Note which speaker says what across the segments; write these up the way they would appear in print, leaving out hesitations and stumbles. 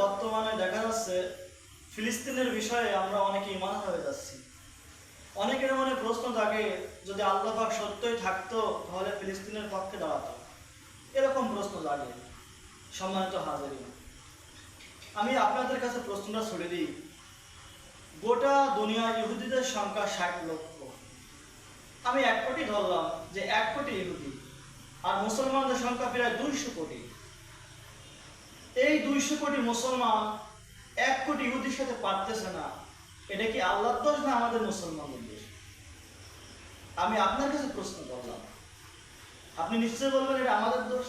Speaker 1: বর্তমানে দেখা যাচ্ছে ফিলিস্তিনের বিষয়ে আমরা অনেকে ঈমান হয়ে যাচ্ছি। অনেকের মনে প্রশ্ন থাকে, যদি আল্লাহ পাক সত্যই থাকতো তাহলে ফিলিস্তিনের পক্ষে দাঁড়াতো, এরকম প্রশ্ন জাগে। সম্মানিত হাজিরিন, আমি আপনাদের কাছে প্রশ্নটা ছুড়ে দিই। গোটা দুনিয়া ইহুদিদের সংখ্যা 60 লক্ষ। আমি 1 কোটি ধরলাম যে 1 কোটি ইহুদি, আর মুসলমানদের সংখ্যা প্রায় 200 কোটি। এই 200 কোটি মুসলমান 1 কোটি ইহুদির সাথে পারতেছে না। এটা কি আল্লাহর দোষ না আমাদের মুসলমানদের দোষ? আমি আপনার কাছে প্রশ্ন করলাম, আপনি নিশ্চয়ই বলবেন এটা আমাদের দোষ।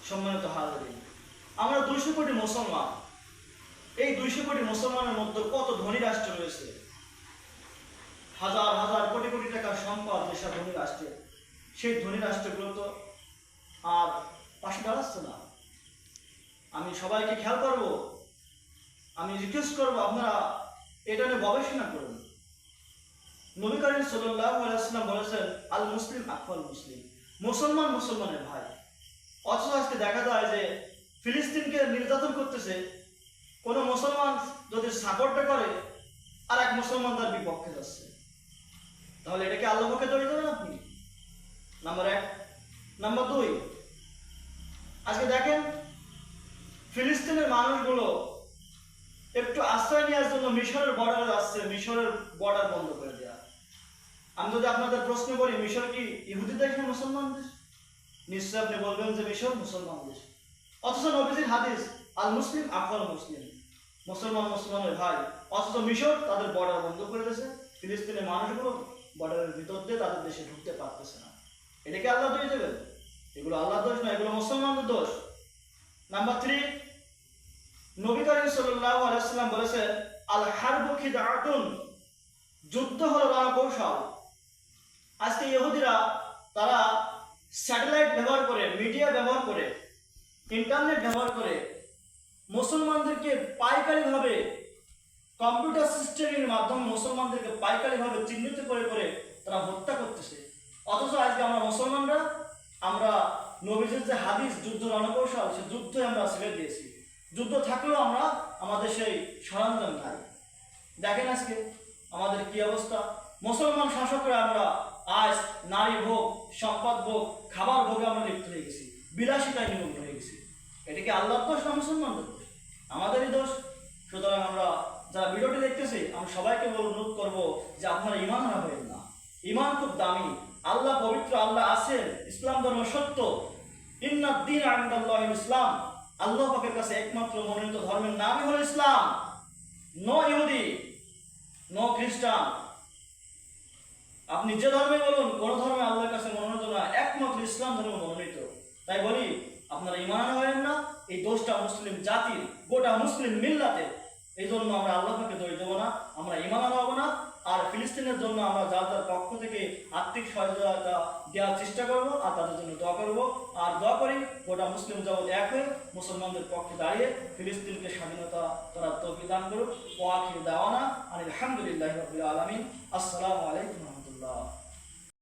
Speaker 1: সম্মানিত হাজিরিন, আমরা 200 কোটি মুসলমান। এই 200 কোটি মুসলমানের মধ্যে কত ধনী রাষ্ট্র রয়েছে, হাজার হাজার কোটি কোটি টাকার সম্পদ যেসব ধনী রাষ্ট্রের, সেই ধনী রাষ্ট্রগুলো তো আর পাশে দাঁড়াচ্ছে না। আমি সবাইকে খেয়াল করব, আমি রিকোয়েস্ট করব, আপনারা এটা নিয়ে গবেষণা করুন। নবী করিম সাল্লাল্লাহু আলাইহি ওয়াসাল্লাম বলেছেন, আল মুসলিম আখওয়াল মুসলিম, মুসলমান মুসলমানের ভাই। অথচ আজকে দেখা যায় যে ফিলিস্তিনকে নির্যাতন করতেছে, কোনো মুসলমান যদি সাপোর্টটা করে আর এক মুসলমান তার বিপক্ষে যাচ্ছে, তাহলে এটাকে আল্লাহর পক্ষে দোষ দেবেন আপনি? নাম্বার 1। নাম্বার 2, আজকে দেখেন ফিলিস্তিনের মানুষগুলো একটু আশ্রয় নেওয়ার জন্য মিশরের বর্ডারে যাচ্ছে, মিশরের বর্ডার বন্ধ করে দেওয়া। আমি যদি আপনাদের প্রশ্ন করি, মিশর কি ইহুদি দেশ না মুসলমান দেশ? নিশ্চয় আপনি বলবেন যে মিশর মুসলমান দেশ। অথচ নবীজির হাদিস, আল মুসলিম আখওয়াল মুসলিম, মুসলমান মুসলমানের ভাই। অথচ মিশর তাদের বর্ডার বন্ধ করে দিয়েছে, ফিলিস্তিনের মানুষগুলো বর্ডারের ভিতর দিয়ে তাদের দেশে ঢুকতে পারতেছে না। এটাকে আল্লাহ দোষ দেবেন? এগুলো আল্লাহর দোষ না, এগুলো মুসলমানদের দোষ। নাম্বার 3, নবী করিম সাল্লাল্লাহু আলাইহি ওয়াসাল্লাম বলেছেন, আল হারবু খিদাআতুন, যুদ্ধ হলো রণকৌশল। আজকে ইহুদিরা তারা স্যাটেলাইট ব্যবহার করে, মিডিয়া ব্যবহার করে, ইন্টারনেট ব্যবহার করে মুসলমানদেরকে পাইকারিভাবে, কম্পিউটার সিস্টেমের মাধ্যমে মুসলমানদেরকে পাইকারিভাবে চিহ্নিত করে করে তারা হত্যা করতেছে। অথচ আজকে আমরা মুসলমানরা, আমরা নবীজির যে হাদিস যুদ্ধ রণকৌশল, সে যুদ্ধে আমরা ছেড়ে দিয়েছি। যুদ্ধ থাকলেও আমরা আমাদের সেই সরঞ্জাম নাই। দেখেন আজকে আমাদের কি অবস্থা। মুসলমান শাসকরা আমরা আজ নারী ভোগ, সম্পদ ভোগ, খাবার ভোগে আমরা লিপ্ত হয়ে গেছি, বিলাসিতায় নিমগ্ন হয়ে গেছি। এটা কি আল্লাহর দোষ না মুসলমানদের দোষ? আমাদেরই দোষ। সুতরাং আমরা যারা ভিডিওটি দেখতেছি, আমি সবাইকে অনুরোধ করবো যে আপনারা ঈমান হারাবেন না। ঈমান খুব দামি, আল্লাহ পবিত্র, আল্লাহ আছেন, ইসলাম ধর্ম সত্য। ইন্নাদ দীন ইনদাল্লাহিল ইসলাম, আল্লাহ পাকের কাছে একমাত্র মনোনীত ধর্মের নামই হলো ইসলাম। নো ইহুদি, নো খ্রিস্টান। আপনি যে ধর্মে বলুন, কোন ধর্মে আল্লাহর কাছে মনোনীত না, একমাত্র ইসলাম ধর্ম মনোনীত। তাই বলি, আপনারা ঈমান হবেন না। এই দোষটা মুসলিম জাতির, গোটা মুসলিম মিল্লাতের। এই জন্য আমরা আল্লাহ পাকে দোষ দেবো না, আমরা ঈমান হবো না। আর ফিলিস্তিনের জন্য আমরা যার যার পক্ষ থেকে আর্থিক সহায়তা দেওয়ার চেষ্টা করবো, আর তাদের জন্য দোয়া করবো। আর দোয়া করি গোটা মুসলিম জগৎ এক হয়ে মুসলমানদের পক্ষে দাঁড়িয়ে ফিলিস্তিনকে স্বাধীনতা করার তৌফিক দান করুক। ওয়া আখিরু দাওয়ানা আলহামদুলিল্লাহি রাব্বিল আলামিন। আসসালামু আলাইকুম।